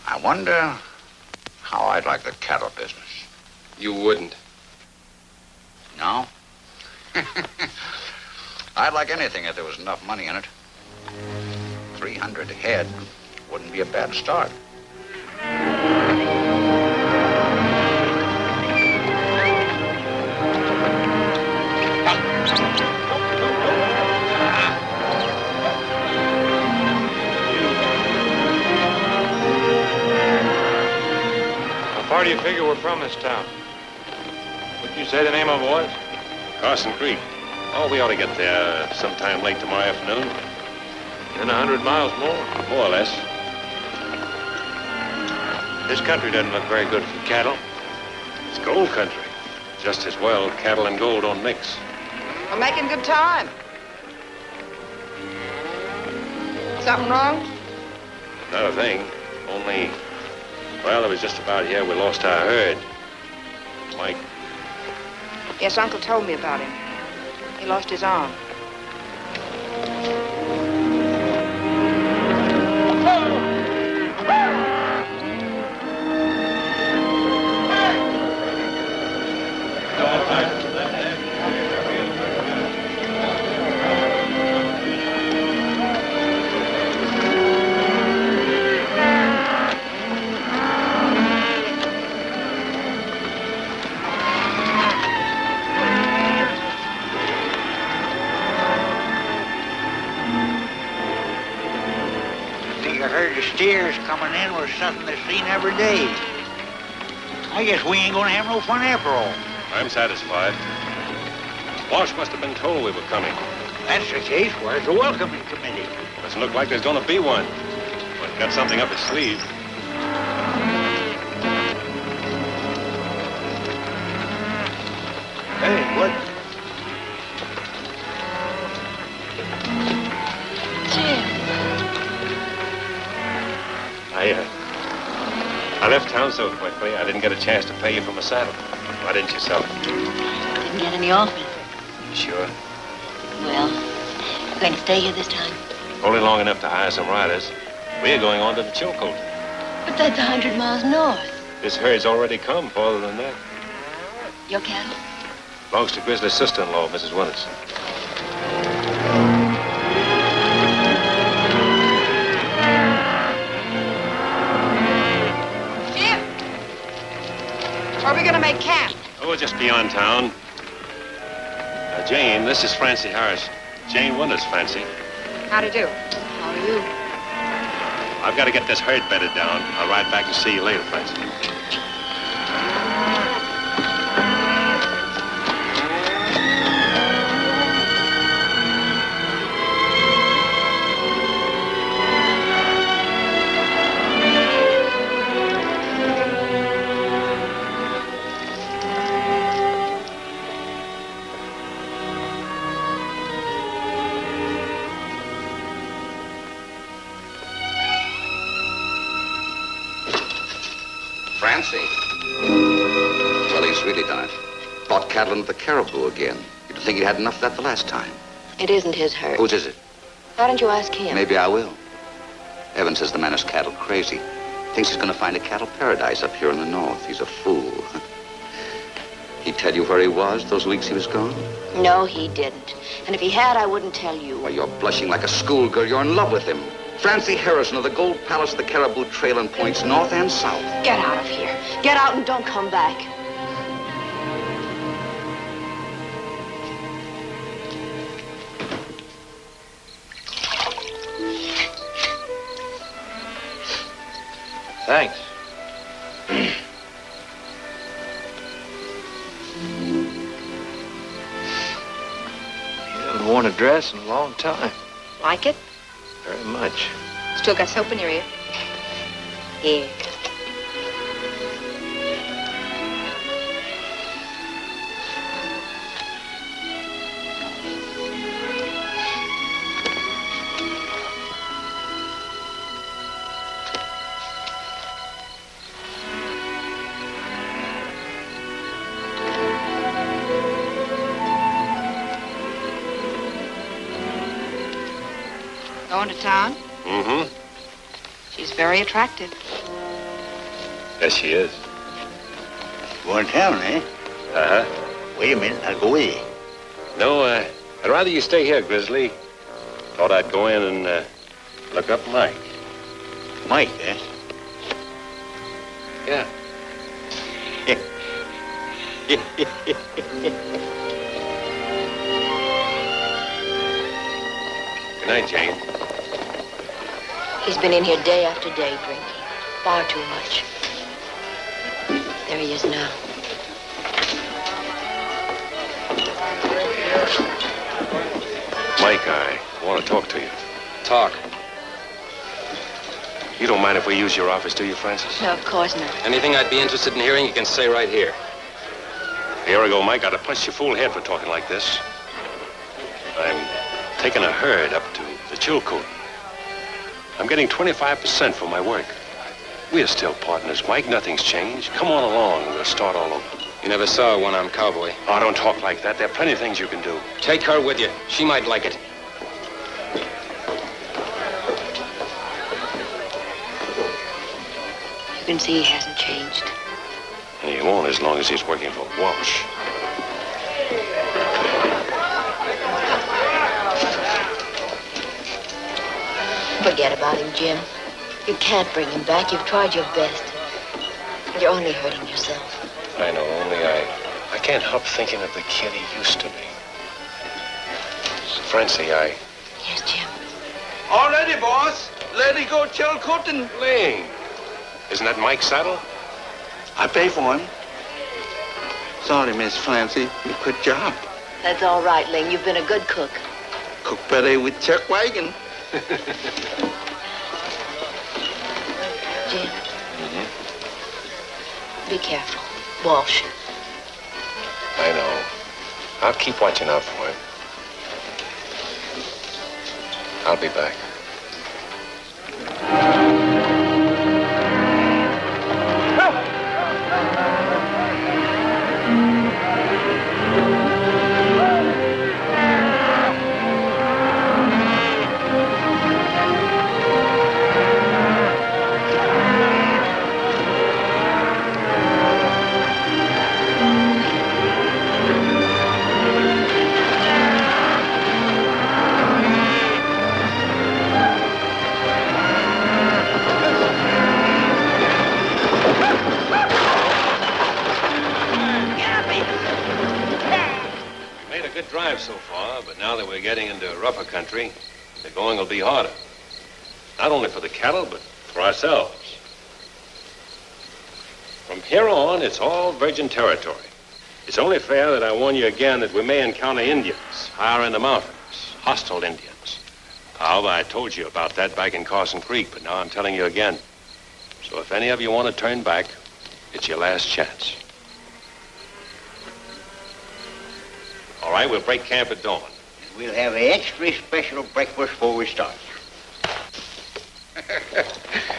I wonder how I'd like the cattle business.
You wouldn't.
No? I'd like anything if there was enough money in it. 300 head wouldn't be a bad start.
How far do you figure we're from this town? What'd you say the name of it was?
Carson Creek. Oh, we ought to get there sometime late tomorrow afternoon.
In 100 miles more.
More or less.
This country doesn't look very good for cattle.
It's gold country. Just as well, cattle and gold don't mix.
We're making good time. Something wrong?
Not a thing. Only, well, it was just about here we lost our herd. Mike.
Yes, Uncle told me about him. He lost his arm.
Steers coming in was something that's seen every day. I guess we ain't gonna have no fun after all.
I'm satisfied. Walsh must have been told we were coming.
That's the case. Where's the welcoming committee?
Doesn't look like there's gonna be one. But got something up his sleeve.
Hey, what?
I left town so quickly, I didn't get a chance to pay you for my saddle. Why didn't you sell it?
Didn't get any offers.
Sure.
Well, you going to stay here this time?
Only long enough to hire some riders. We're going on to the Chilcoot.
But that's 100 miles north.
This herd's already come farther than that.
Your cattle?
Belongs to Grizzly's sister-in-law, Mrs. Winters.
Where are we going to make camp?
Oh, just beyond town. Jane, this is Francie Harris. Jane Winters, Francie.
How'd do?
How are you?
I've got to get this herd bedded down. I'll ride back and see you later, Francie.
Francie. Well, he's really done it. Bought cattle into the Cariboo again. You'd think he had enough of that the last time.
It isn't his herd.
Whose is it?
Why don't you ask him?
Maybe I will. Evan says the man is cattle crazy. Thinks he's going to find a cattle paradise up here in the north. He's a fool. He'd tell you where he was those weeks he was gone?
No, he didn't. And if he had, I wouldn't tell you.
Why, you're blushing like a schoolgirl. You're in love with him. Francie Harrison of the Gold Palace of the Cariboo Trail and points north and south.
Get out of here. Get out and don't come back.
Thanks.
You haven't worn a dress in a long time.
Like it?
Very much.
Still got soap in your ear?
Here.
Going to town?
Mm-hmm.
She's very attractive.
Yes, she is.
Going to town, eh?
Uh-huh.
Wait a minute, I'll go with you.
No, I'd rather you stay here, Grizzly. Thought I'd go in and look up Mike.
Mike, eh?
Yeah. Good night, Jane.
He's been in here day after day drinking. Far too much. There he is now.
Mike, I want to talk to you.
Talk.
You don't mind if we use your office, do you, Francis?
No, of course not.
Anything I'd be interested in hearing, you can say right here.
A year ago, Mike, I'd have punched your fool head for talking like this. I'm taking a herd up to the Chilcoot. I'm getting 25% for my work. We're still partners, Mike. Nothing's changed. Come on along, and we'll start all over.
You never saw a one-armed cowboy.
Oh, don't talk like that. There are plenty of things you can do.
Take her with you. She might like it.
You can see he hasn't changed.
And he won't as long as he's working for Walsh.
Forget about him, Jim. You can't bring him back. You've tried your best. You're only hurting yourself.
I know, only I can't help thinking of the kid he used to be. Francie,
Yes, Jim.
All ready, boss. Let it go, Chilcoot and...
Ling. Isn't that Mike's saddle?
I pay for him. Sorry, Miss Francie. You quit job.
That's all right, Ling. You've been a good cook.
Cook better with Chuck Wagon.
Jim. Be careful. Walsh.
I know. I'll keep watching out for him. I'll be back. So far, but now that we're getting into rougher country, the going will be harder. Not only for the cattle, but for ourselves. From here on, it's all virgin territory. It's only fair that I warn you again that we may encounter Indians higher in the mountains, hostile Indians. However, I told you about that back in Carson Creek, but now I'm telling you again. So if any of you want to turn back, it's your last chance. All right, we'll break camp at dawn.
We'll have an extra special breakfast before we start.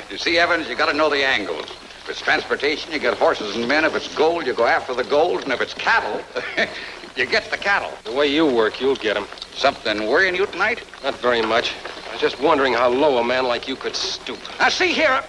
You see, Evans, you got to know the angles. If it's transportation, you get horses and men. If it's gold, you go after the gold. And if it's cattle, you get the cattle.
The way you work, you'll get them.
Something worrying you tonight?
Not very much. I was just wondering how low a man like you could stoop.
Now, see here.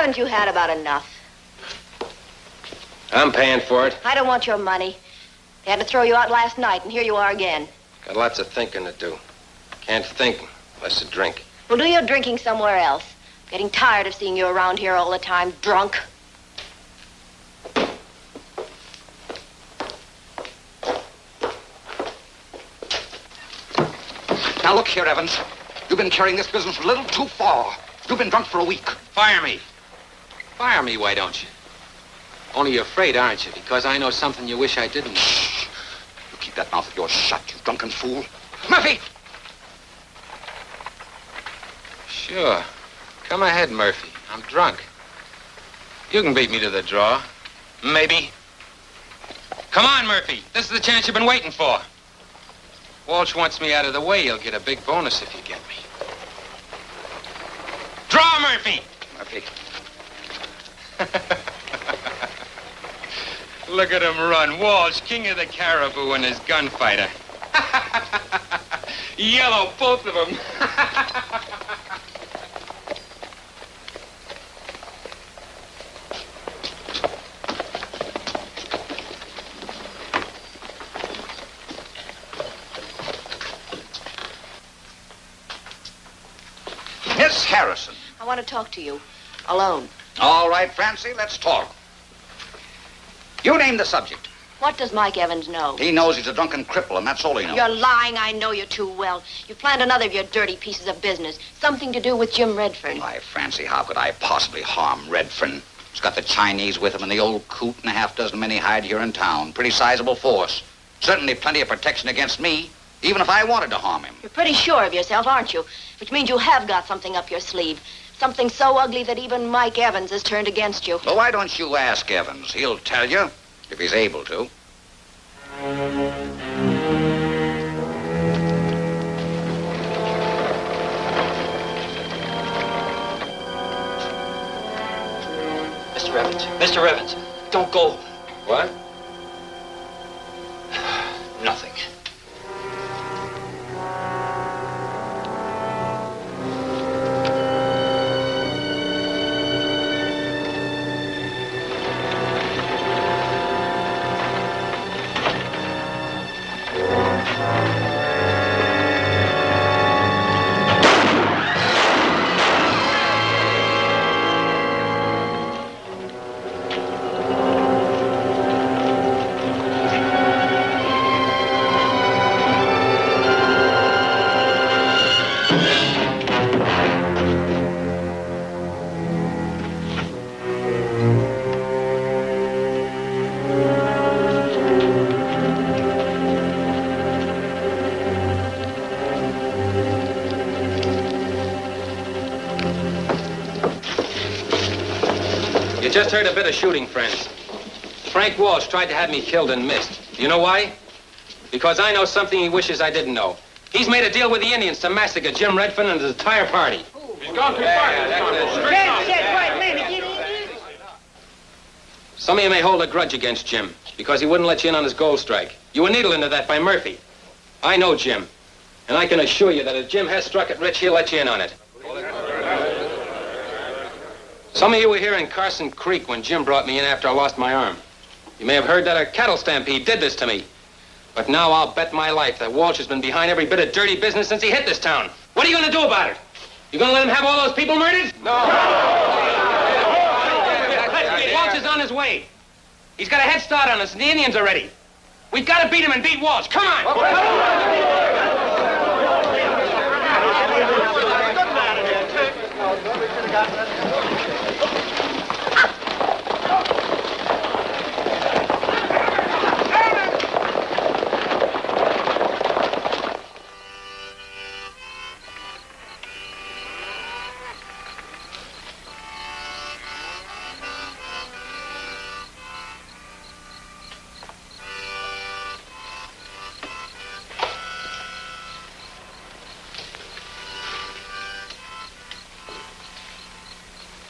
Haven't you had about enough?
I'm paying for it.
I don't want your money. They had to throw you out last night, and here you are again.
Got lots of thinking to do. Can't think unless you drink.
Well, do your drinking somewhere else. Getting tired of seeing you around here all the time, drunk.
Now look here, Evans. You've been carrying this business a little too far. You've been drunk for a week.
Fire me. Fire me, why don't you? Only you're afraid, aren't you? Because I know something you wish I didn't.
Shh. You keep that mouth of yours shut, you drunken fool. Murphy!
Sure. Come ahead, Murphy. I'm drunk. You can beat me to the draw. Maybe. Come on, Murphy. This is the chance you've been waiting for. Walsh wants me out of the way. You'll get a big bonus if you get me. Draw, Murphy!
Murphy.
Look at him run. Walsh, king of the Cariboo and his gunfighter. Yellow, both of them.
Miss Harrison.
I want to talk to you. Alone.
All right, Francie, let's talk. You name the subject.
What does Mike Evans know?
He knows he's a drunken cripple, and that's all he knows.
You're lying. I know you too well. You planned another of your dirty pieces of business. Something to do with Jim Redfern.
Why, Francie, how could I possibly harm Redfern? He's got the Chinese with him and the old coot and a half dozen men he hired here in town. Pretty sizable force. Certainly plenty of protection against me, even if I wanted to harm him.
You're pretty sure of yourself, aren't you? Which means you have got something up your sleeve. Something so ugly that even Mike Evans has turned against you.
Well, why don't you ask Evans? He'll tell you, if he's able to.
Mr. Evans. Mr. Evans, don't go.
What?
Nothing.
Just heard a bit of shooting, friends. Frank Walsh tried to have me killed and missed. You know why? Because I know something he wishes I didn't know. He's made a deal with the Indians to massacre Jim Redfern and his entire party.
He's gone too far.
Some of you may hold a grudge against Jim because he wouldn't let you in on his gold strike. You were needled into that by Murphy. I know Jim, and I can assure you that if Jim has struck it rich, he'll let you in on it. Some of you were here in Carson Creek when Jim brought me in after I lost my arm. You may have heard that a cattle stampede did this to me. But now I'll bet my life that Walsh has been behind every bit of dirty business since he hit this town. What are you going to do about it? You going to let him have all those people murdered? No. Walsh is on his way. He's got a head start on us, and the Indians are ready. We've got to beat him and beat Walsh. Come on!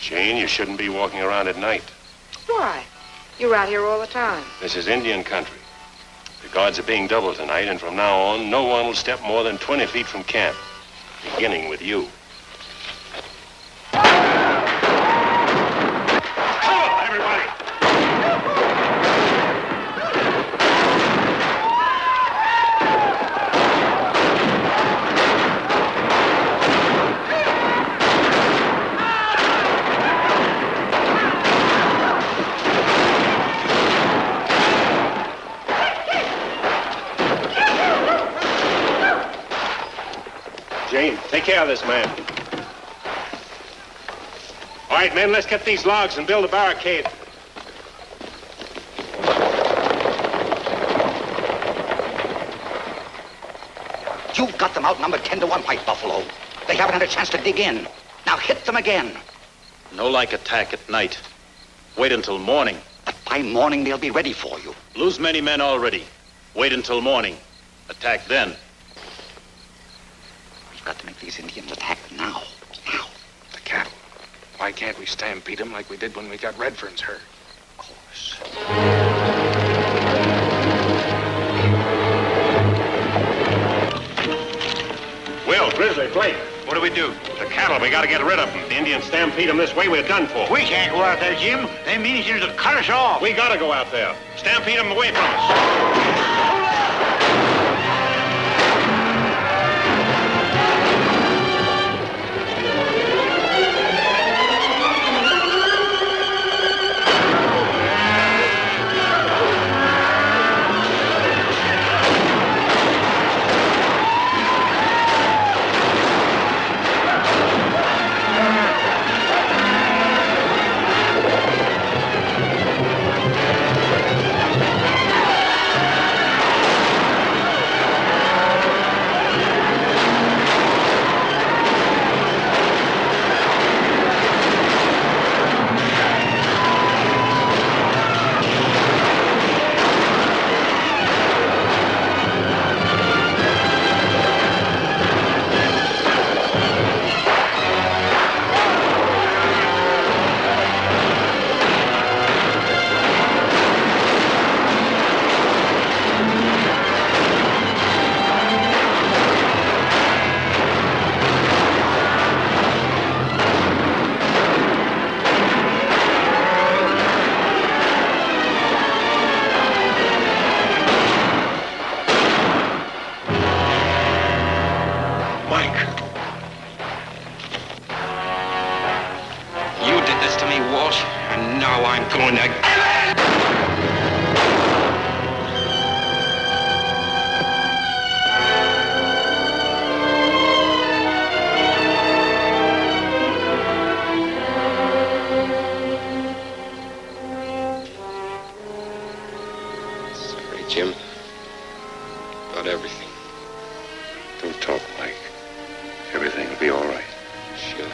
Jane, you shouldn't be walking around at night.
Why? You're out here all the time.
This is Indian country. The guards are being doubled tonight, and from now on, no one will step more than 20 feet from camp, beginning with you.
Jane, take care of this man. All right, men, let's get these logs and build a barricade.
You've got them outnumbered 10-1, White Buffalo. They haven't had a chance to dig in. Now hit them again.
No like attack at night. Wait until morning.
But by morning, they'll be ready for you.
Lose many men already. Wait until morning. Attack then.
We've got to make these Indians attack now. Now.
The cattle. Why can't we stampede them like we did when we got Redfern's herd?
Of course.
Will, Grizzly, Blake, what do we do? The cattle, we gotta get rid of them. The Indians stampede them this way, we're done for.
We can't go out there, Jim. Them Indians will cut us off.
We gotta go out there. Stampede them away from us.
Jim. About everything.
Don't talk, Mike. Everything will be all right.
Sure.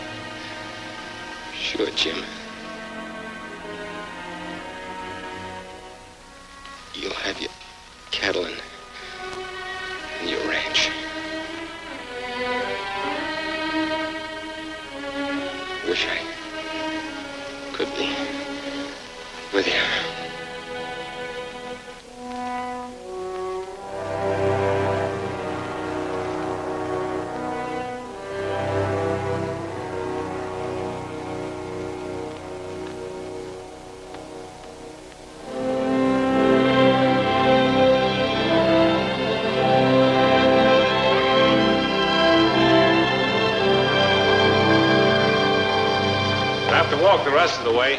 Sure, Jim. You'll have your cattle and your ranch. Wish I could be with you.
Walk the rest of the way.